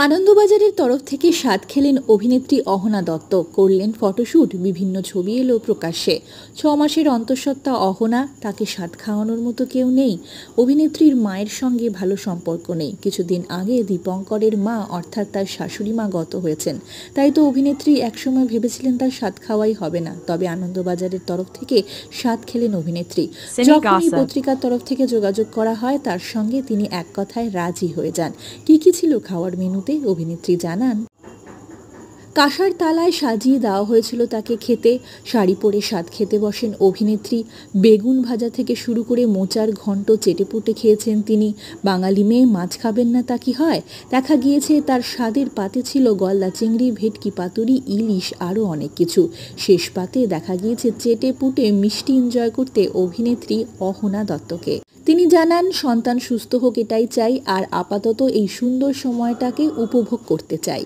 আনন্দবাজারের তরফ থেকে স্বাদ খেলেন অভিনেত্রী অহনা দত্ত, করলেন ফটোশ্যুট। বিভিন্ন ছবি এলো প্রকাশ্যে। 6 মাসের অন্তঃসত্ত্বা অহনা, তাকে স্বাদ খাওয়ানোর মতো কেউ নেই। অভিনেত্রীর মায়ের সঙ্গে ভালো সম্পর্ক নেই। কিছুদিন আগে দীপঙ্করের মা অর্থাৎ তার শাশুড়ি মা গত হয়েছেন। তাই তো অভিনেত্রী একসময় ভেবেছিলেন তার স্বাদ খাওয়াই হবে না। তবে আনন্দবাজারের তরফ থেকে স্বাদ খেলেন অভিনেত্রী। যখনই পত্রিকার তরফ থেকে যোগাযোগ করা হয় তার সঙ্গে তিনি এক কথায় রাজি হয়ে যান। কি ছিল খাওয়ার মেনুতে অভিনেত্রী জানান, কাঁসার তালায় সাজিয়ে দেওয়া হয়েছিল তাকে খেতে। শাড়ি পরে স্বাদ খেতে বসেন অভিনেত্রী। বেগুন ভাজা থেকে শুরু করে মোচার ঘন্ট চেটেপুটে খেয়েছেন তিনি। বাঙালি মেয়ে মাছ খাবেন না তা কি হয়? দেখা গিয়েছে তার স্বাদের পাতে ছিল গলদা চিংড়ি, ভেটকি পাতুরি, ইলিশ, আরও অনেক কিছু। শেষ পাতে দেখা গিয়েছে চেটেপুটে মিষ্টি এনজয় করতে অভিনেত্রী অহনা দত্তকে। তিনি জানান, সন্তান সুস্থ হোক এটাই চাই, আর আপাতত এই সুন্দর সময়টাকে উপভোগ করতে চাই।